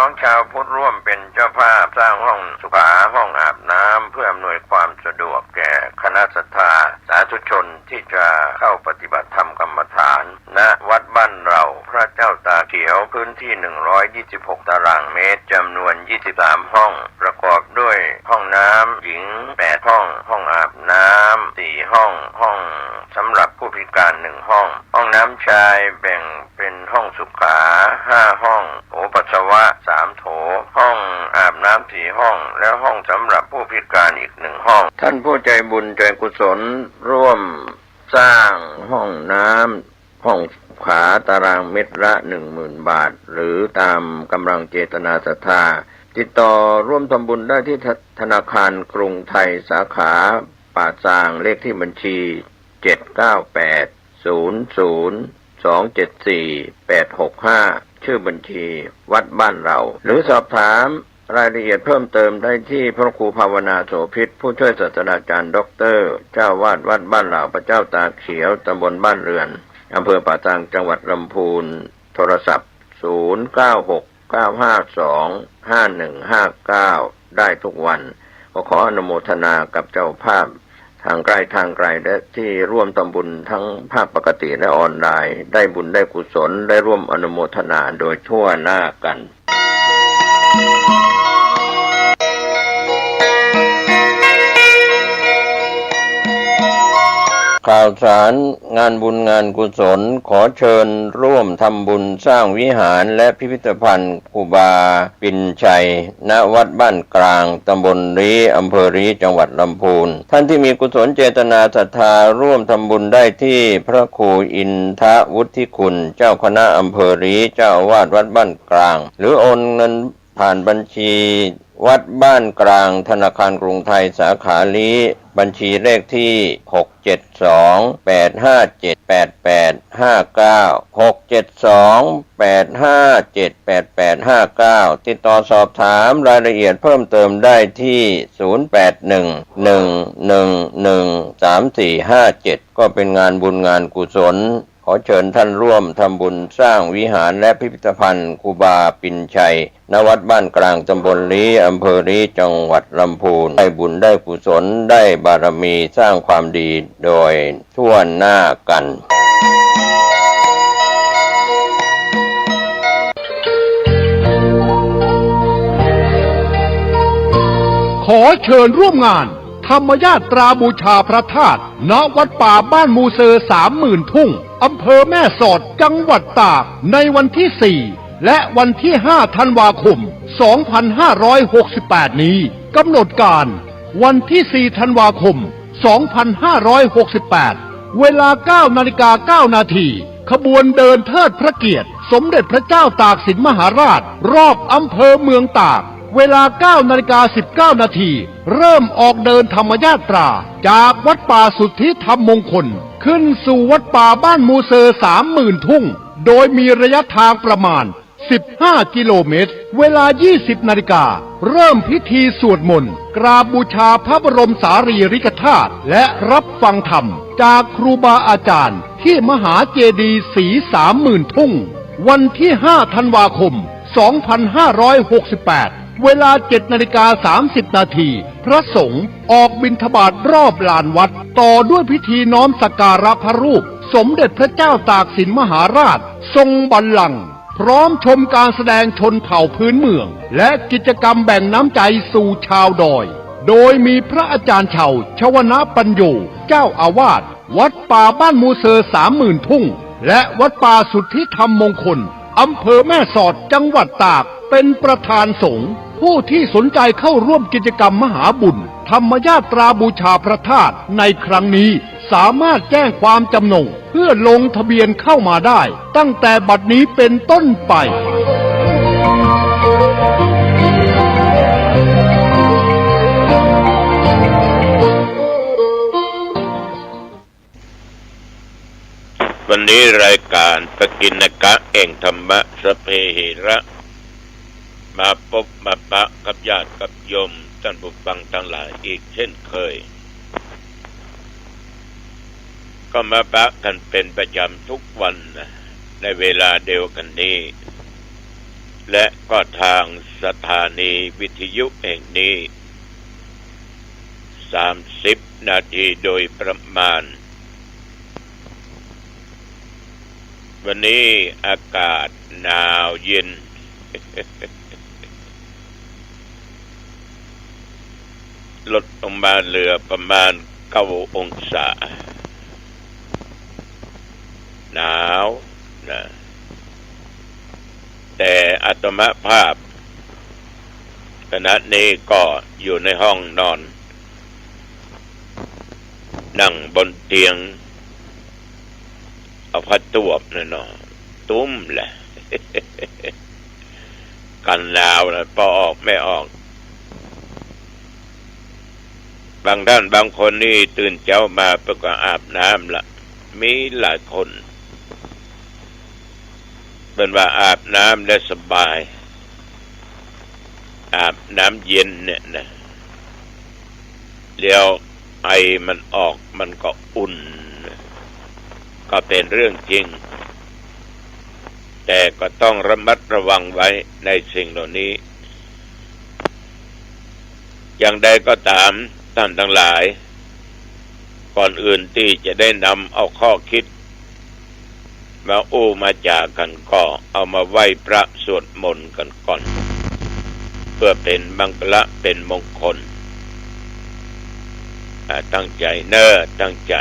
องชาวพุทธร่วมเป็นเจ้าภาพสร้างห้องสุขาห้องอาบน้ำเพื่ออำนวยความสะดวกแก่คณะศรัทธาสาธุชนที่จะเข้าปฏิบัติธรรมกรรมฐานณวัดบ้านเราพระเจ้าตาเขียวพื้นที่126ตารางเมตรจำนวน23ห้องประกอบด้วยห้องน้ำหญิง8ห้องห้องอาบน้ำ4ห้องห้องสำหรับผู้พิการ1ห้องห้องน้ำชายแบ่งเป็นห้องสุขา5ห้องโถปัสสาวะ3โถห้องอาบน้ำ4ห้องและห้องสำหรับผู้พิการอีก1ห้องท่านผู้ใจบุญใจกุศลร่วมสร้างห้องน้ำห้องขาตารางเมตรละ 10,000 บาทหรือตามกำลังเจตนาศรัทธาติดต่อร่วมทำบุญได้ที่ธนาคารกรุงไทยสาขาป่าซางเลขที่บัญชี79800274865ชื่อบัญชีวัดบ้านเราหรือสอบถามรายละเอียดเพิ่มเติมได้ที่พระครูภาวนาโสภิตผู้ช่วยศาสตราจารย์ด็อกเตอร์เจ้าวาดวัดบ้านเราพระเจ้าตาเขียวตำบลบ้านเรือนอำเภอป่าซางจังหวัดลำพูนโทรศัพท์0969525159ได้ทุกวันขออนุโมทนากับเจ้าภาพทางไกลและที่ร่วมทำบุญทั้งภาคปกติและออนไลน์ได้บุญได้กุศลได้ร่วมอนุโมทนาโดยทั่วหน้ากันข่าวสารงานบุญงานกุศลขอเชิญร่วมทำบุญสร้างวิหารและพิพิธภัณฑ์ครูบาปิ่นชัยณวัดบ้านกลางตำบลรีอำเภอรีจังหวัดลำพูนท่านที่มีกุศลเจตนาศรัทธาร่วมทำบุญได้ที่พระครูอินทวุฒิคุณเจ้าคณะอำเภอรีเจ้าอาวาสวัดบ้านกลางหรือโอนเงินผ่านบัญชีวัดบ้านกลางธนาคารกรุงไทยสาขาลีบัญชีเลขที่672857889ติดต่อสอบถามรายละเอียดเพิ่มเติมได้ที่0811113457ก็เป็นงานบุญงานกุศลขอเชิญท่านร่วมทำบุญสร้างวิหารและพิพิธภัณฑ์ครูบาปิ่นชัยณวัดบ้านกลางตำบลลีอำเภอลีจังหวัดลำพูนได้บุญได้กุศลได้บารมีสร้างความดีโดยทั่วหน้ากันขอเชิญร่วมงานธรรมญาตราบูชาพระธาตุณวัดป่าบ้านมูเซอร์30,000 ทุ่งอำเภอแม่สอดจังหวัดตากในวันที่4และวันที่5ธันวาคม2568นี้กำหนดการวันที่4ธันวาคม2568เวลา 9:09 นาทีขบวนเดินเทิดพระเกียรติสมเด็จพระเจ้าตากสินมหาราชรอบอำเภอเมืองตากเวลา 9:19 นาทีเริ่มออกเดินธรรมญาตราจากวัดป่าสุทธิธรรมมงคลขึ้นสู่วัดป่าบ้านมูเซอร์30,000 ทุ่งโดยมีระยะทางประมาณ15 กิโลเมตรเวลา 20 นาฬิกาเริ่มพิธีสวดมนต์กราบบูชาพระบรมสารีริกธาตุและรับฟังธรรมจากครูบาอาจารย์ที่มหาเจดีย์ศรี30,000 ทุ่งวันที่5ธันวาคม2568เวลา 7:30 นาทีพระสงฆ์ออกบิณฑบาตรอบลานวัดต่อด้วยพิธีน้อมสักการะพระรูปสมเด็จพระเจ้าตากสินมหาราชทรงบัลลังก์พร้อมชมการแสดงชนเผ่าพื้นเมืองและกิจกรรมแบ่งน้ำใจสู่ชาวดอยโดยมีพระอาจารย์เฉาชวนะปัญโยเจ้าอาวาสวัดป่าบ้านมูเซอร์30,000 ทุ่งและวัดป่าสุทธิธรรมมงคลอำเภอแม่สอดจังหวัดตากเป็นประธานสงฆ์ผู้ที่สนใจเข้าร่วมกิจกรรมมหาบุญธรรมญาตราบูชาพระธาตุในครั้งนี้สามารถแจ้งความจำนงเพื่อลงทะเบียนเข้ามาได้ตั้งแต่บัดนี้เป็นต้นไปวันนี้รายการปกิณกะแห่งธรรมะสเพเหระมาพบมาปะกับญาติกับโยมท่านผู้ฟังทั้งหลายอีกเช่นเคยก็มาปะกันเป็นประจำทุกวันนะในเวลาเดียวกันนี้ และก็ทางสถานีวิทยุแห่งนี้30 นาทีโดยประมาณวันนี้อากาศหนาวเย็น ลดลงมาเหลือประมาณ9 องศาหนาวนะแต่อาตมาภาพขณะนี้ก็อยู่ในห้องนอนนั่งบนเตียงเอาผ้าตัวบนั่นเนาะตุ้มแหละ กันหนาวนะพอออกไม่ออกบางท่านบางคนนี่ตื่นเช้ามาเพื่อก็อาบน้ำละมีหลายคนเป็นว่าอาบน้ำได้สบายอาบน้ำเย็นเนี่ยนะเดี๋ยวไอมันออกมันก็อุ่นก็เป็นเรื่องจริงแต่ก็ต้องระมัดระวังไว้ในสิ่งเหล่านี้อย่างใดก็ตามท่านทั้งหลายก่อนอื่นที่จะได้นำเอาข้อคิดมามาจากกันก็เอามาไหว้พระสวดมนต์กันก่อนเพื่อเป็นมังคละเป็นมงคลตั้งใจเน้อตั้งใจ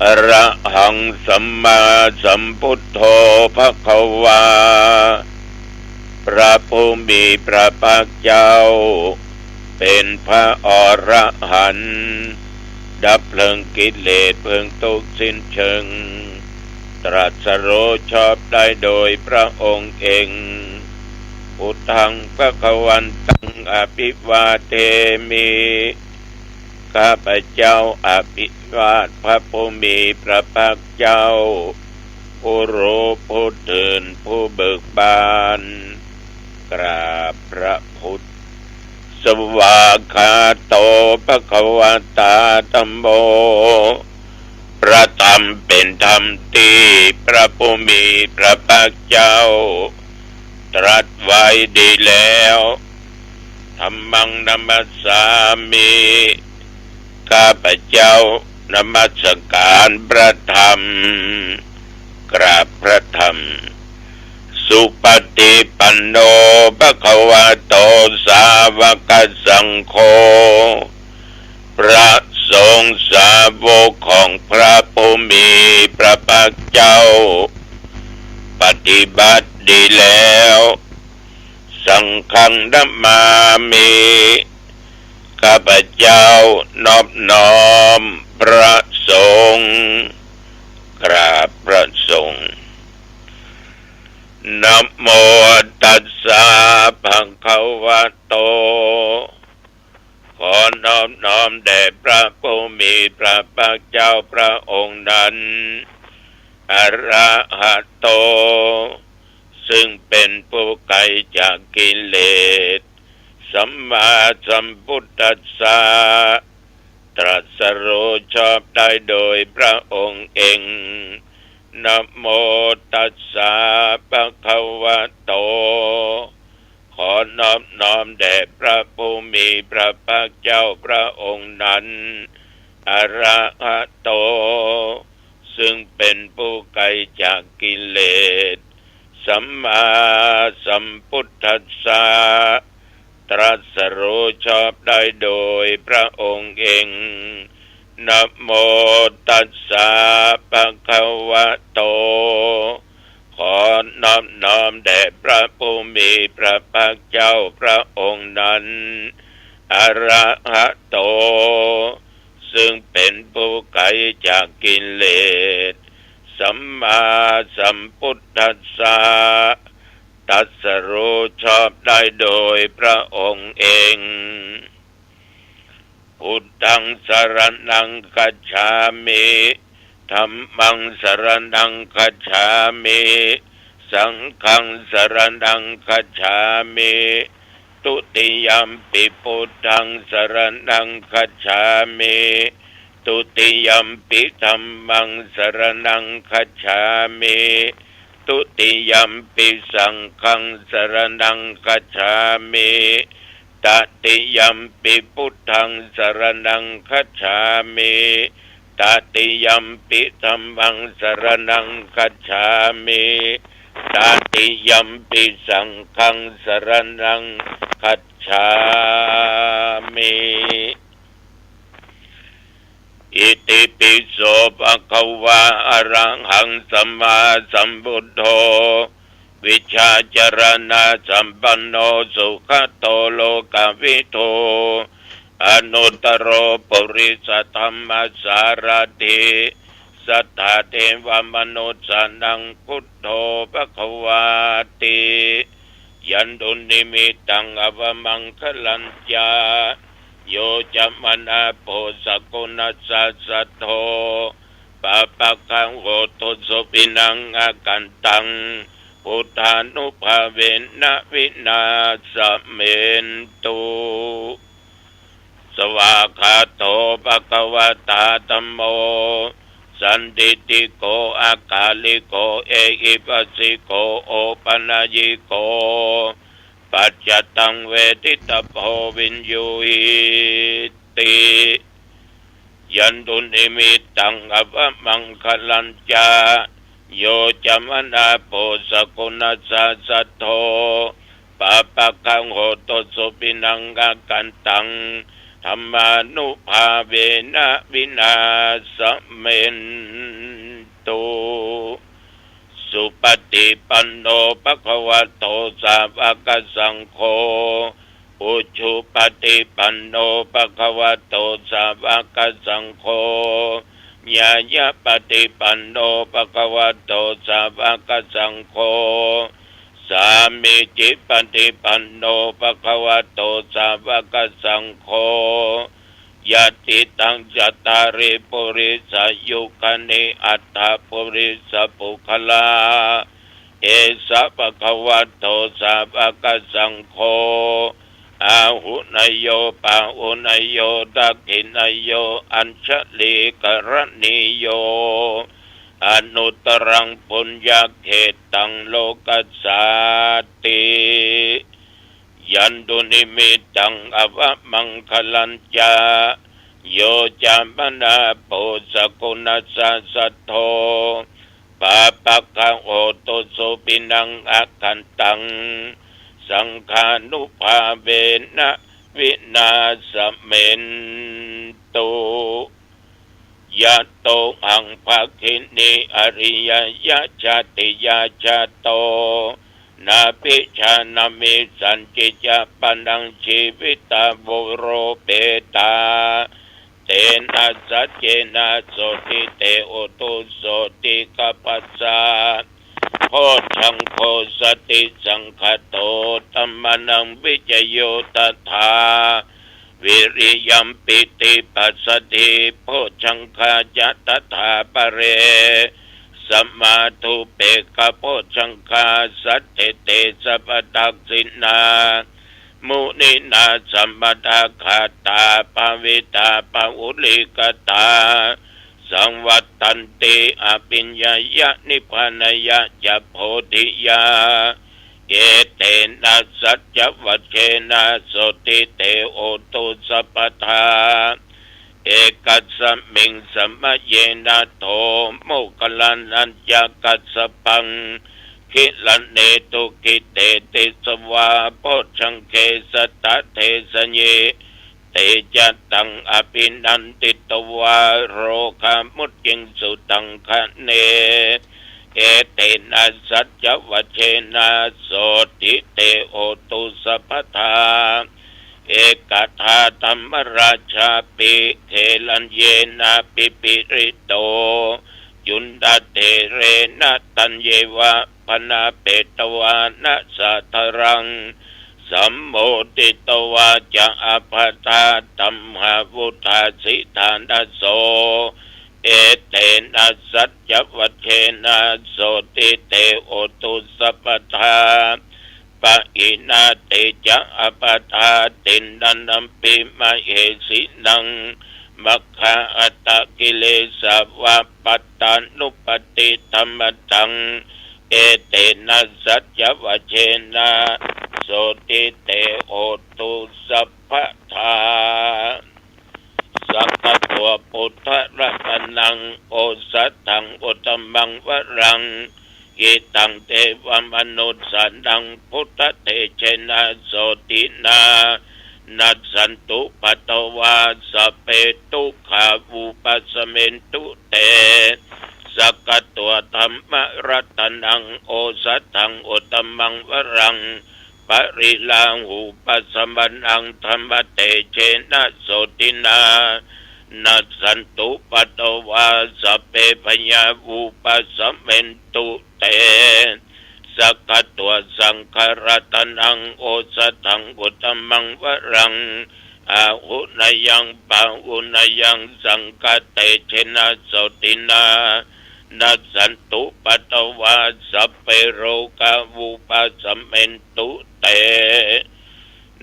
อะระหังสัมมาสัมพุทโธภควาพระผู้มีพระภาคเจ้าเป็นพระอรหันต์ดับเพลิงกิเลสเพลิงทุกข์สิ้นเชิงตรัสรู้ชอบได้โดยพระองค์เองพุทธังภวันตังอภิวาเทมิข้าพเจ้าอภิวาทพระผู้มีพระภาคเจ้าผู้รู้ผู้ตื่นผู้เบิกบานกราบพระพุทธสวากขาโตภควตาธัมโมพระธรรมเป็นธรรมที่พระผู้มีพระภาคเจ้าตรัสไว้ดีแล้วธัมมังนัมมัสสามิข้าพเจ้านมัสการพระธรรมกราบพระธรรมสุปฏิปันโนภควโตสาวกสังโฆพระสงฆ์สาวกของพระผู้มีพระภาคเจ้าปฏิบัติดีแล้วสังฆังนัมมามิข้าพเจ้านอบน้อมพระสงฆ์กราบพระสงฆ์นะโมตัสสะภะคะวะโตขอนอบน้อมแด่พระผู้มีพระภาคเจ้าพระองค์นั้นอะระหะโตซึ่งเป็นผู้ไกลจากกิเลสสัมมาสัมพุทธัสสะตรัสรู้ชอบได้โดยพระองค์เองนะโมตัสสะภะคะวะโตขอนอบน้อมแด่พระผู้มีพระภาคเจ้าพระองค์นั้นอะระหะโตซึ่งเป็นผู้ไกลจากกิเลสสัมมาสัมพุทธัสสะตรัสรู้ชอบได้โดยพระองค์เองนะโมตัสสะภะคะวะโตขอนอบน้อมแด่พระผู้มีพระภาคเจ้าพระองค์นั้นอะระหะโตซึ่งเป็นผู้ไกลจากกิเลสสัมมาสัมพุทธัสสะตรัสรู้ชอบได้โดยพระองค์เองพุทธังสรณังคัจฉามิธัมมังสรณังคัจฉามิสังฆังสรณังคัจฉามิตุติยัมปิพุทธังสรณังคัจฉามิตุติยัมปิธัมมังสรณังคัจฉามิต ตุติยัมปิสังฆังสรณังคัจฉามิตติยัมปิพุทธังสรณังคัจฉามิตติยัมปิธัมมังสรณังคัจฉามิตติยัมปิสังฆังสรณังคัจฉามิอิติปิโสภะคะวะอะระหังสัมมาสัมพุทโธวิชชาจรณะสัมปันโนสุขโตโลกวิโทอนุตตโรปุริสธรรมสารถิสัทธาเทวมนุสสานังพุทโธภคะวาติยันตุนิมิตังอวมังคลัญญาโยจะมนาโพสกุณัสสะสัทโธปะปะคังโหตุสุปินังอากันตังพุทธานุภาเวนะวินาสเมนตุสวากขาโตภะคะวะตาธัมโมสันติติโกอากาลิโกเอหิปัสสิโกโอปัญญิโกปัจจตังเวทิตโพวินยูหิติยันตุนิมิตังอวมังคลัญจาโยจะมนาโพสกุณัสสะสัทโธปะปะคังโหตุสุปินังกกันตังธรรมานุภาเวนะวินาสเมนตุสุปฏิปันโนภควโตสาวกสังโฆอุชุปฏิปันโนภควโตสาวกสังโฆญาญาปฏิปันโนภควโตสาวกสังโฆสามิจิปฏิปันโนภควโตสาวกสังโฆยะติตังจัตตาริปุริสยุคณิอัตถปุริสปุคลาเอสะภควโตสาวกสังโฆอาหุนยโยปาหุนยโยตักขินยโยอัญชลีกรณิโยอนุตรังปุญญเขตังโลกัสสาติยันตุนิมิตังอวมังคลัญจาโยจามนาโพสกุณัสสะสัทโธปะปะคังโหตุสุปินังอาคันตังสังฆานุภาเวนะวินาสเมนตุยะโตอังภคินิอริยยะชาติยาชาโตนาปิชานามิสันจิจาปันังชีวิตาบุโรเปตาเตนะสัจเจนะโสติเตโอตุโสติกัปปัสสะโพชังโพสติสังคโตธัมมานังวิจโยตถาวิริยัมปิติปัสสติโพชังคาจัตถาปะเรสัมมาทุเปกโพชังคาสัตเตเตสัพตักสินามุนินาสัมปทาคาตาปวิตาปอุลิกตาสังวัตตันติอภิญญายะนิพพานายะจะโพธิยาเอเตนะสัจจวัชเชนะโสติเตโอตุสัพพทาเอกัสสมิงสมะเยนะโทโมกลันอัญญกัสสปังคิลันเนตุกิเตติสวาโพชังเคสตะเทสเยเตจัตตังอภินันติตวาโรคามุตยิงสุตังคะเนเอเตนะสัจจวัชเชนะโสติเตโอตุสัพพทาเอกทาธรรมราชาปิเขลันเยนะปิปิริโตยุนดาเตเรนะตัญเยวะพนาเปตวานะสัทรังสัมโมติตวาจะอภตาตัมหาวุธาสิทานะโสเอเตนะสัจจวัชเชนะโสติเตโอตุสัพพทาปะอินาเตจะอปทาตินนัมปิมะเหสินังมัคคะอัตตกิเลสวะปัตตานุปติธรรมตังเอ เตนะสัจวะเชนะโสติเตโอตุสัพพทาสัพพตัวพุทธรัตนังโอสัตถังอุตตมังวรังกิตังเทวมนุสสันังพุทธเตเชนะโสตินานัสสันตุปัตตวาสัพเพตุขาวุปัสสเมนตุเตสักตัวธรรมรัตนังโอสัตถังอุตตมังวรังปริลาหูปัสสมันังธรรมเตเชนะโสตินานัสสันตุปัตตวาสัพเพพญาวุปัสสเมนตุเตสักตัวสังฆรัตนังโอสัตถังอุตตมังวรังอาหุนยังปะหุนยังสังฆเตเชนะโสตินานัสสันตุปัตตวาสัพเพโรกาวุปัสสเมนตุเต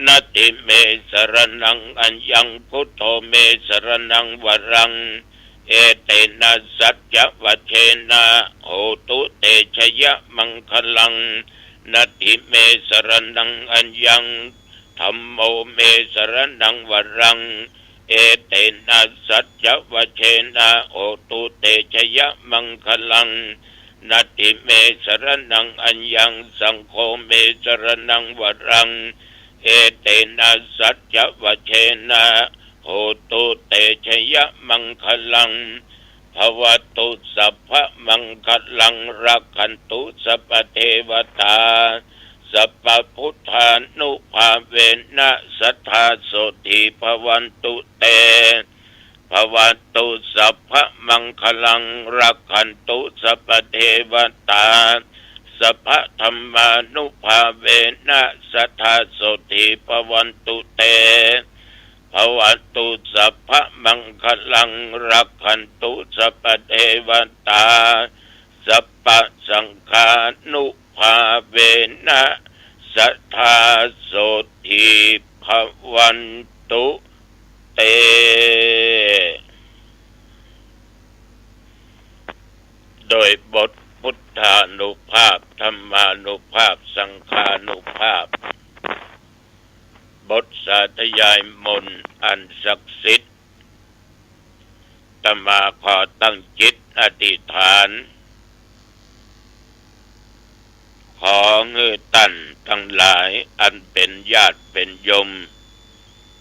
นัตติเมสรณังอัญญังพุทโธเมสรณังวรังเอเตนะสัจจวัชเชนะโหตุเตชยมังคลังนัตติเมสรณังอัญญังธัมโมเมสรณังวรังเอเตนะสัจจวัชเชนะโหตุเตชยมังคลังนัตติเมสรณังอัญญังสังโฆเมสรณังวรังเอเตนะสัจจวัชเชนะโหตุเตชยมังคลังภวตุสัพพมังคลังรักขันตุสัพพเทวตาสัพพพุทธานุภาเวนะสัทธาโสติภวันตุเตภวตุสัพพมังคลังรักขันตุสัพพเทวตาสัพพธรรมานุภาเวนะสัทธาโสติภวันตุเตภวตุสัพพมังคลังรักขันตุสัพพเทวตาสัพพสังฆานุภาเวนะสัทธาโสติภวันตุเตโดยบทพุทธานุภาพธรรมานุภาพสังฆานุภาพบทสาธยายมนต์อันศักดิ์สิทธิ์อาตมาขอตั้งจิตอธิษฐานขอเงือตันทั้งหลายอันเป็นญาติเป็นโยม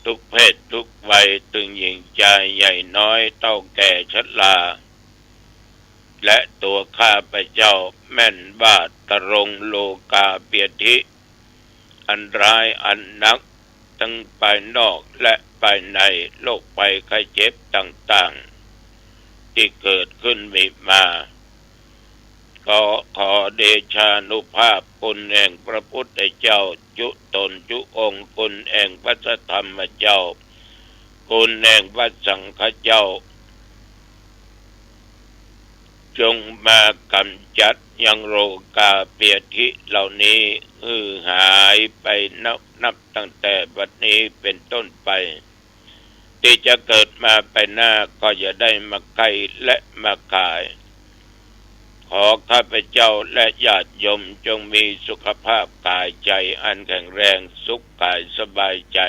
ทุกเพศทุกวัยตึงหญิงชายใหญ่น้อยเต้าแก่ชราและตัวข้าพเจ้าแม่นบาตรงโลกาเปียธิอันร้ายอันนักทั้งภายนอกและภายในโรคภัยไข้เจ็บต่างๆที่เกิดขึ้นมีมาก็ขอเดชานุภาพคุณแห่งพระพุทธเจ้าจุตนจุองค์คุณแห่งพระธรรมเจ้าคุณแห่งพระสังฆเจ้าจงมากำจัดยังโรกาเปียธิเหล่านี้หายไปนับตั้งแต่บัดนี้เป็นต้นไปที่จะเกิดมาไปหน้าก็จะได้มาใกล้และมาขายขอข้าพเจ้าและญาติโยมจงมีสุขภาพกายใจอันแข็งแรงสุขกายสบายใจ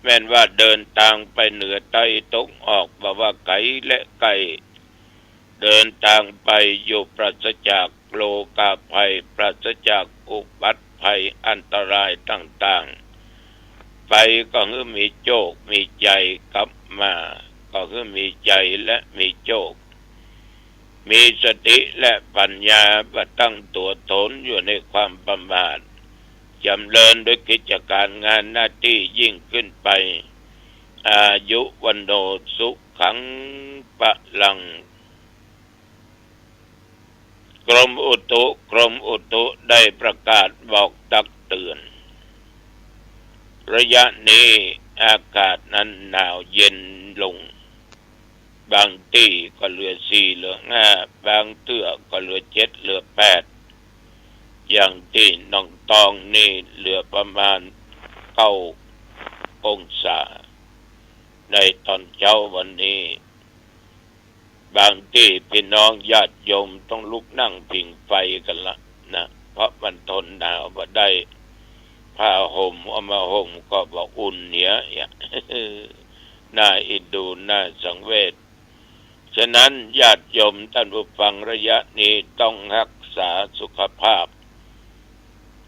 แม้นว่าเดินทางไปเหนือใต้ตกออกบ่ว่าไกลและไกลเดินทางไปอยู่ปราศจากโลกาภัยปราศจากอุบัติภัยอันตรายต่างๆไปก็คือมีโชคมีใจกลับมาก็คือมีใจและมีโชคมีสติและปัญญาประตั้งตัวตนอยู่ในความประมาทจำเริญด้วยกิจการงานหน้าที่ยิ่งขึ้นไปอายุวันโนสุขังปะลังกรมอุตุได้ประกาศบอกตักเตือนระยะนี้อากาศนั้นหนาวเย็นลงบางที่ก็เหลือ4เหลือ5บางเตื้อก็เหลือ7เหลือ8อย่างที่หนองตองนี่เหลือประมาณ9 องศาในตอนเช้าวันนี้ บางที่พี่น้องญาติโยมต้องลุกนั่งผิงไฟกันละนะเพราะมันทนหนาวบ่ได้ผ้าห่มเอามาห่มก็บ่อุ่นเนี่ยน่าอินดูน่าสังเวชฉะนั้นญาติโยมท่านผู้ฟังระยะนี้ต้องรักษาสุขภาพ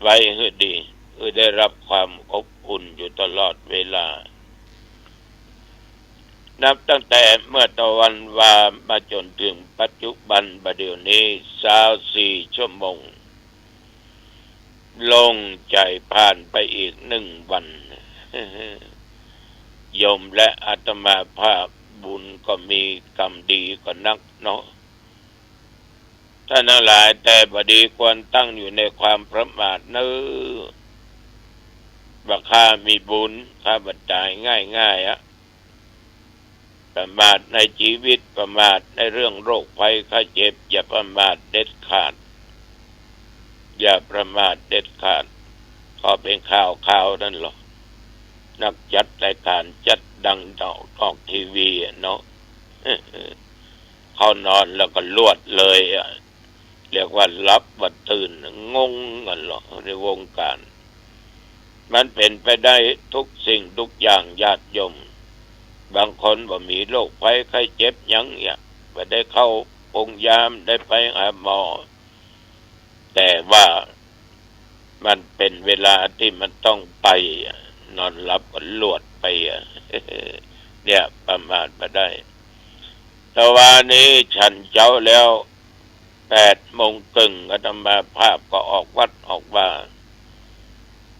ไว้ให้ดีเพื่อได้รับความอบอุ่นอยู่ตลอดเวลานับตั้งแต่เมื่อตะวันวามาจนถึงปัจจุบันบัดเดี๋ยวนี้24 ชั่วโมงลงใจผ่านไปอีก1 วันโยมและอาตมาภาพบุญก็มีกรรมดีก็นักเนาะท่านทั้งหลายแต่บดีควรตั้งอยู่ในความประมาทเนื้อว่าข้ามีบุญข้าบัดจ่ายง่ายๆประมาทในชีวิตประมาทในเรื่องโรคภัยไข้เจ็บอย่าประมาทเด็ดขาดอย่าประมาทเด็ดขาดก็เป็นข่าวนั่นหรอกนักจัดรายการจัดดังออกทีวีเนาะเขานอนแล้วก็ลวดเลยเรียกว่ารับว่าตื่นงงกันหรอกในวงการมันเป็นไปได้ทุกสิ่งทุกอย่างญาติโยมบางคนบ่มีโรคภัยไข้เจ็บหยังเนี่ยบ่ได้เข้าโรงยามได้ไปหาหมอแต่ว่ามันเป็นเวลาที่มันต้องไปนอนหลับก็ลวดไปเนี่ยประมาทมาได้แต่ว่านี้ฉันเจ้าแล้ว8:30อาตมาภาพก็ออกวัดออกว่า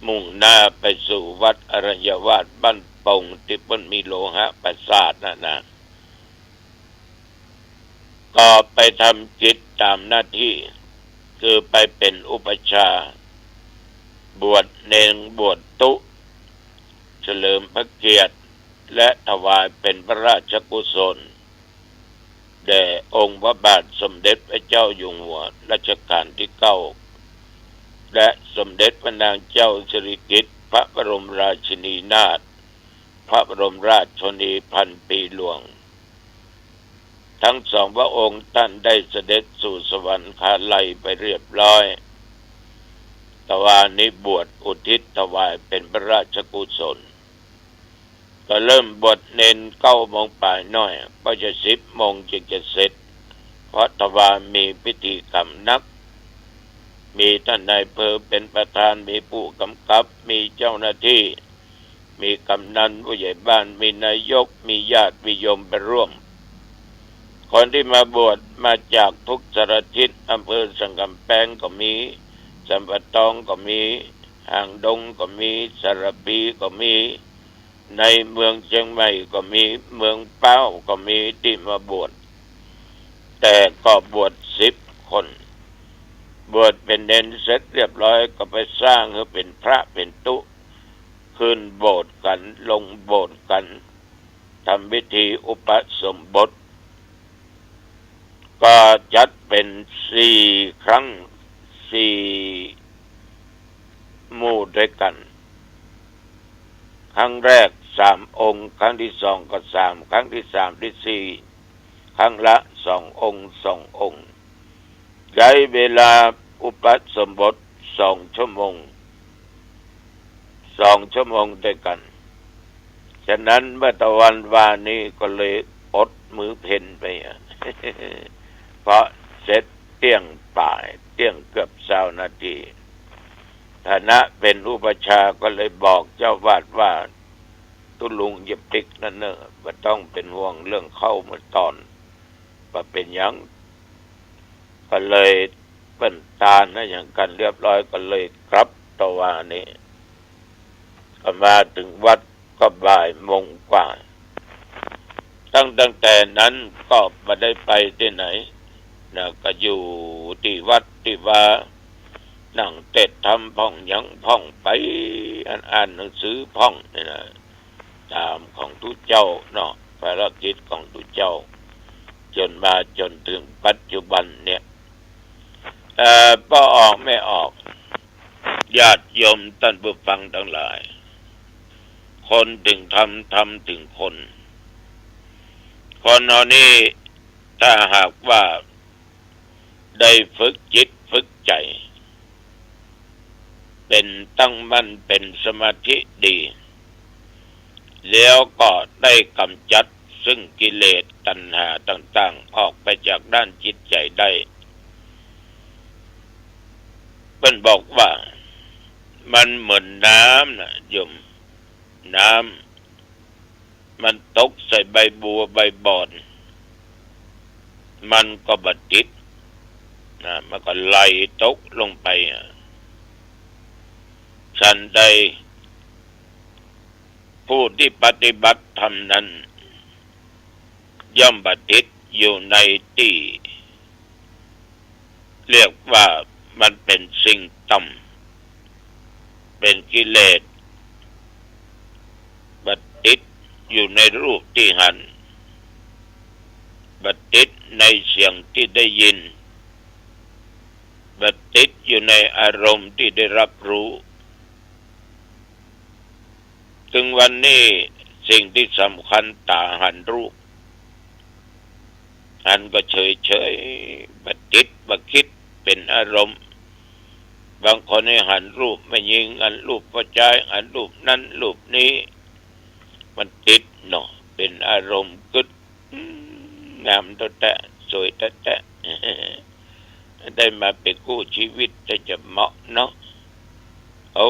มุ่งหน้าไปสู่วัดอรัญญวาสบ้านปงที่มันมีโลหะประสาทนะก็ไปทำกิจตามหน้าที่คือไปเป็นอุปชาบวชเนรบวชตุเฉลิมพระเกียรติและถวายเป็นพระราชกุศลแด่องค์พระบาทสมเด็จพระเจ้าอยู่หัวรัชกาลที่9และสมเด็จพระนางเจ้าสิริกิติ์พระบรมราชินีนาถพระบรมราชชนนีพันปีหลวงทั้ง2 พระองค์ท่านได้เสด็จสู่สวรรคาลัยไปเรียบร้อยแต่ว่านี้บวชอุทิศถวายเป็นพระราชกุศลก็เริ่มบวชเนร9 โมงป่ายน้อยก็จะ10 โมงจึงจะเสร็จเพราะถวายมีพิธีกรรมนักมีท่านนายอำเภอเป็นประธานมีผู้กำกับมีเจ้าหน้าที่มีกำนันผู้ใหญ่บ้านมีนายกมีญาติวิยมไปร่วมคนที่มาบวชมาจากทุกสารทิศอำเภอสังกำแพงก็มีสัมปะตองก็มีห่างดงก็มีสารปีก็มีในเมืองเชียงใหม่ก็มีเมืองเป้าก็มีที่มาบวชแต่ก็บวช10 คนบวชเป็นเนรเสร็จเรียบร้อยก็ไปสร้างให้เป็นพระเป็นตุขึ้นโบสถ์กันลงโบสถ์กันทำพิธีอุปสมบทก็จัดเป็น4 ครั้ง4 หมู่ด้วยกันครั้งแรก3 องค์ครั้งที่2ก็3ครั้งที่3ที่4ครั้งละ2 องค์2 องค์ใช้เวลาอุปสมบท2 ชั่วโมงด้วยกันฉะนั้นเมื่อตะวันวานี้ก็เลยอดมือเพ็ญไปเพราะเสร็จเที่ยงป่ายเที่ยงเกือบ20 นาทีฐานะเป็นอุปชาก็เลยบอกเจ้าวาดว่าตุลุงอย่าปิกนั่นเนอะไม่ต้องเป็นห่วงเรื่องเข้าเมื่อตอนว่าเป็นยังก็เลยเป็นตานะอย่างกันเรียบร้อยก็เลยกลับตะวันนี้ก็มาถึงวัดก็บ่ายโมงกว่าตั้งแต่นั้นก็ไม่ได้ไปที่ไหนนะก็อยู่ที่วัดที่ว่านั่งเต็ดทำพ่องยังพ่องไปอ่านหนังสือพ่องนี่นะตามของทุกเจ้าเนาะภารกิจของทุกเจ้าจนมาจนถึงปัจจุบันเนี่ยก็ออกไม่ออกญาติโยมท่านผู้ฟังทั้งหลายคนถึงทำถึงคนเอานี้ ถ้าหากว่าได้ฝึกจิตฝึกใจเป็นตั้งมั่นเป็นสมาธิดีแล้วก็ได้กำจัดซึ่งกิเลสตัณหาต่างๆออกไปจากด้านจิตใจได้เพิ่นบอกว่ามันเหมือนน้ำนะโยมน้ำมันตกใส่ใบบัวใบบอนมันก็บติดนะมันก็ไหลตกลงไปฉันใดผู้ที่ปฏิบัติธรรมนั้นย่อมบติดอยู่ในที่เรียกว่ามันเป็นสิ่งต่ำเป็นกิเลสบติดอยู่ในรูปที่หันบติดในเสียงที่ได้ยินบติดอยู่ในอารมณ์ที่ได้รับรู้ถึงวันนี้สิ่งที่สำคัญตาหันรูปหันก็เฉยๆบัดติดบัดคิดเป็นอารมณ์บางคนให้หันรูปไม่ยิงอันรูปประจายอันรูปนั้นรูปนี้มันติดเนาะเป็นอารมณ์กึดงามตะแตะสวยตะแตะได้มาเป็นคู่ชีวิตจะเหมาะเนาะเอา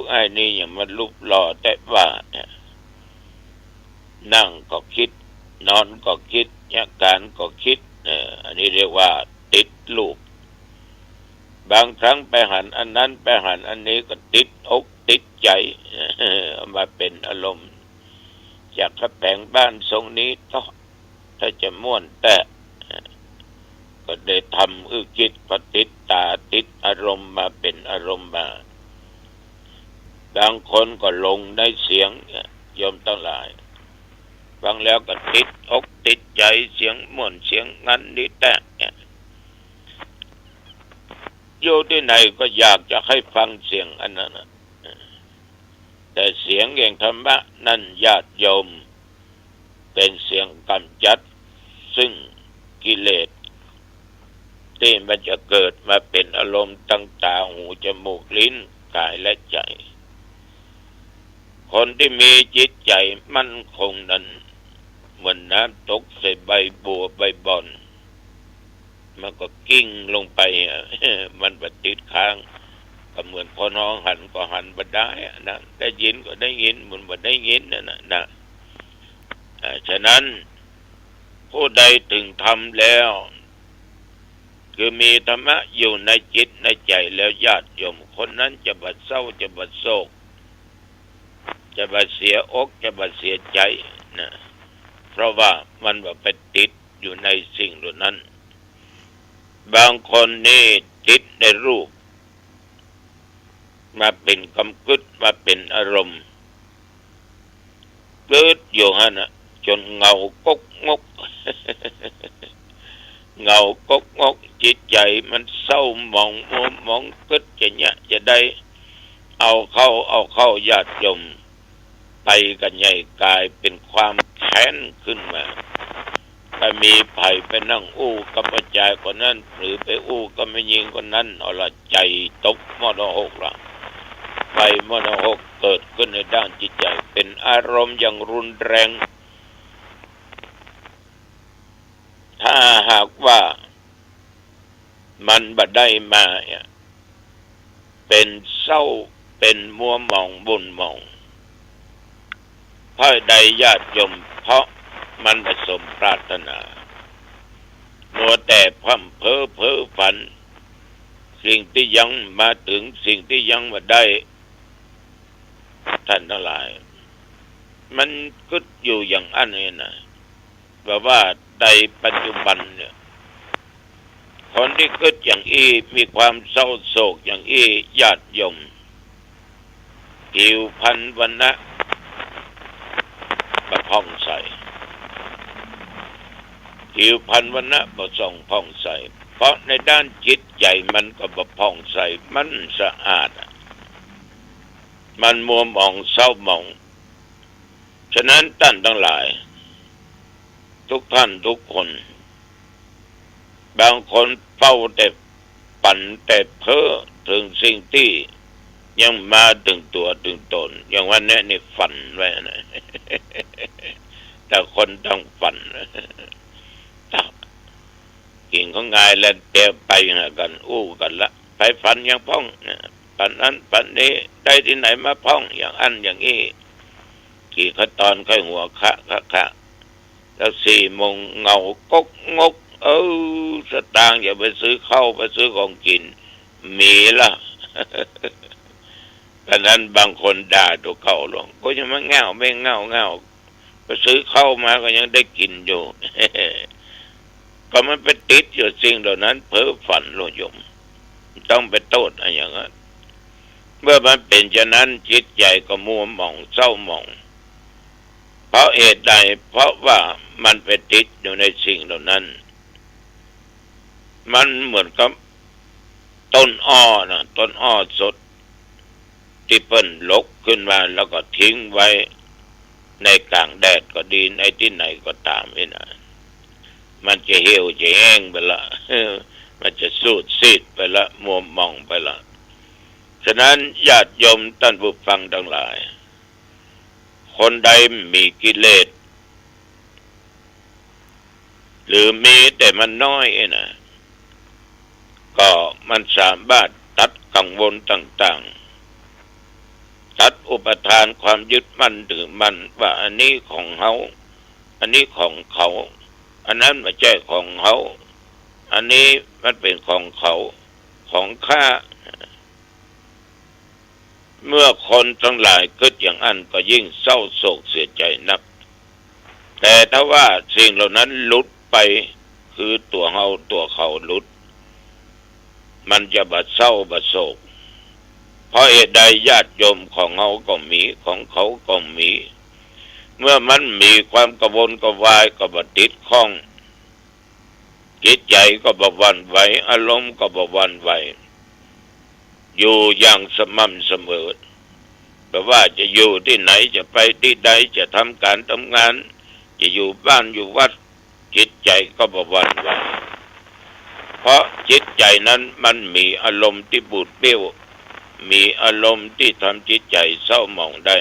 ไอ้นี่อย่างมันรูปหล่อแต่ว่านั่งก็คิดนอนก็คิดอาการก็คิดอันนี้เรียกว่าติดรูปบางครั้งไปหันอันนั้นไปหันอันนี้ก็ติดอกติดใจมาเป็นอารมณ์จากกระแปงบ้านทรงนี้ถ้าจะม่วนแต่ก็ได้ทำคิดก็ติดตาติดอารมณ์มาเป็นอารมณ์มาบางคนก็ลงในเสียงโยมทั้งหลายฟังแล้วก็ติดอกติดใจเสียงม่วนเสียงงั้นนี่แต่อยู่ที่ไหนก็อยากจะให้ฟังเสียงอันนั้นแต่เสียงแห่งธรรมะนั่นญาติโยมเป็นเสียงกำจัดซึ่งกิเลสที่มันจะเกิดมาเป็นอารมณ์ตั้งตาหูจมูกลิ้นกายและใจคนที่มีจิตใจมั่นคงนั้นเหมือนน้ำตกใส่ใบบัวใบบอนมันก็กิ้งลงไปมันบ่ติดค้างก็เหมือนคนห้องหันก็หันบ่ได้นะได้ยินก็ได้ยินมันบ่ได้ยินนะฉะนั้นผู้ใดถึงทำแล้วคือมีธรรมะอยู่ในจิตในใจแล้วญาติโยมคนนั้นจะบ่เศร้าจะบ่โศกจะบ่เสียอกจะบ่เสียใจนะเพราะว่ามันบ่ไปติดอยู่ในสิ่งเหล่านั้นบางคนนี่ติดในรูปมาเป็นกำกึดมาเป็นอารมณ์เกิดอยู่ฮะนะจนเงากกงก เงากกงกจิตใจมันเศร้าหมองมัวหมองกึดจะได้เอาเข้าญาติโยมไปกันใหญ่กลายเป็นความแค้นขึ้นมาไปมีไผ่ไปนั่งอู้กับอาจารย์คนนั้นหรือไปอู้กับแม่ยิงคนนั้นเอาละใจตกมรหกละไฟมรหกเกิดขึ้นในด้านจิตใจเป็นอารมณ์อย่างรุนแรงถ้าหากว่ามันบ่ได้มาเป็นเศร้าเป็นมัวหมองบุญหมองเพราะใดญาติโยมเพราะมันผสมปรารถนามัวแต่พร่ำเพ้อฝันสิ่งที่ยังมาถึงสิ่งที่ยังมาได้ท่านทั้งหลายมันก็อยู่อย่างอันนี้นะแบบว่าในปัจจุบันเนี่ยคนที่คิดอย่างอี้มีความเศร้าโศกอย่างอี้ญาติโยมผิวพรรณวรรณะบ่ผ่องใสผิวพรรณวรรณะบ่ส่องผ่องใสเพราะในด้านจิตใจมันก็บ่ผ่องใสมันสะอาดมันมัวหมองเศร้าหมองฉะนั้นท่านทั้งหลายทุกท่านทุกคน บางคนเฝ้าแต่ฝันแต่เพ้อถึงสิ่งที่ยังมาถึงตัวถึงตนอย่างวันนี้นี่ฝันไว้นะ แต่คนต้องฝันกิ่งของงายแล้วเตะไปหากันอู้กันละไปฝันอย่างพ้องฝันนั้นฝันนี้ได้ที่ไหนมาพ้องอย่างอันอย่างนี้กี่ขั้นตอนค่อยหัวคะแล้ว4 โมงเงากกงกสตางค์อย่าไปซื้อข้าวไปซื้อของกินมีละ ดังนั้นบางคนด่าตัวเขาลงก็ยังไม่เงาไม่เงาไปซื้อข้าวมาก็ยังได้กินอยู่ ก็มันไปติดอยู่สิ่งเหล่านั้นเพ้อฝันโลยมต้องไปโทษอะไรอย่างนั้นเมื่อมันเป็นฉะนั้นจิตใจก็มัวหม่องเศร้าหม่องเพราะเหตุใดเพราะว่ามันไปติดอยู่ในสิ่งเหล่านั้นมันเหมือนกับต้นอ้อนะต้นอ้อสดที่เปิ้นลกขึ้นมาแล้วก็ทิ้งไว้ในกลางแดดก็ดีในที่ไหนก็ตามนี่นะมันจะเหี่ยวจะแห้งไปละ มันจะสูดซีดไปละมัวมองไปละฉะนั้นญาติโยมท่านผู้ฟังทั้งหลายคนใดมีกิเลสหรือมีแต่มันน้อยนะก็มันสามารถตัดกังวลต่างๆตัดอุปทานความยึดมั่นถือมั่นว่าอันนี้ของเขาอันนี้ของเขาอันนั้นไม่ใช่ของเขาอันนี้มันเป็นของเขาของข้าเมื่อคนทั้งหลายคิดอย่างนั้นก็ยิ่งเศร้าโศกเสียใจนักแต่ถ้าว่าสิ่งเหล่านั้นหลุดไปคือตัวเฮาตัวเขาหลุดมันจะบาดเศร้าบาดโศกเพราะเหตุใดญาติโยมของเฮาก็มีของเขาก็มีเมื่อมันมีความกระวนกระวายก็บติดข้องจิตใจก็บหวั่นไหวอารมณ์ก็บหวั่นไหวอยู่อย่างสม่ำเสมอแต่ว่าจะอยู่ที่ไหนจะไปที่ใดจะทำการทำงานจะอยู่บ้านอยู่วัดจิตใจก็บหวั่นไหวเพราะจิตใจนั้นมันมีอารมณ์ที่บูดเบี้ยวมีอารมณ์ที่ทำจิตใจเศร้าหมองได้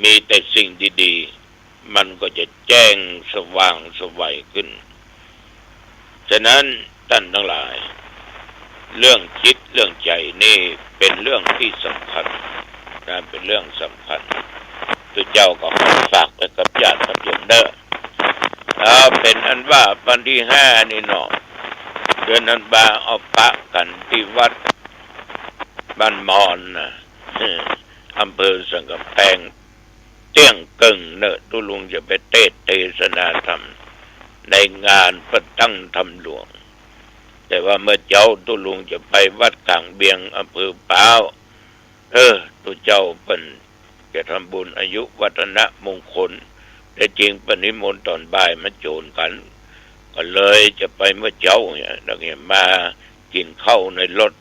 มีแต่สิ่งดีๆมันก็จะแจ้งสว่างสวัยขึ้นฉะนั้นท่านทั้งหลายเรื่องจิตเรื่องใจนี่เป็นเรื่องที่สำคัญเป็นเรื่องสำคัญตัวเจ้าก็ฝากไปกับญาติกับโยมเด้อเป็นอันว่าวันที่5นี่เนาะเดือนนั้นบาเอาปะกันที่วัดบ้านมอนนะอำเภอสังกำแพงเตี้ยงกึ่งเนอะตุลุงจะไปเทศนาธรรมในงานประตั้งธรรมหลวงแต่ว่าเมื่อเจ้าตุลุงจะไปวัดกลางเบียงอำเภอป้าวตัวเจ้าเป็นจะทำบุญอายุวัฒนมงคลแต่จริงปนิมนต์ตอนบ่ายมาโจรกันก็เลยจะไปเมื่อเจ้าเนี่ยดังนี้มากินข้าวในรถ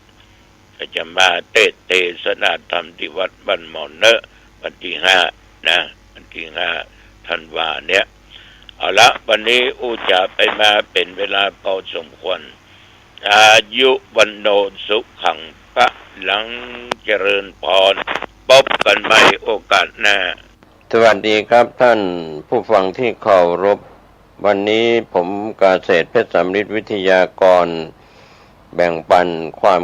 ก็จะมาเทศนาธรรมที่วัดบ้านหมอนเนอะวันที่5นะวันที่5 ธันวาเนี่ยเอาละวันนี้จะไปมาเป็นเวลาพอสมควรอายุวันโนสุขังพระหลังเจริญพรพบกันใหม่โอกาสหน้าสวัสดีครับท่านผู้ฟังที่เคารพวันนี้ผมเกษตรเพชรสำริดวิทยากรแบ่งปันความ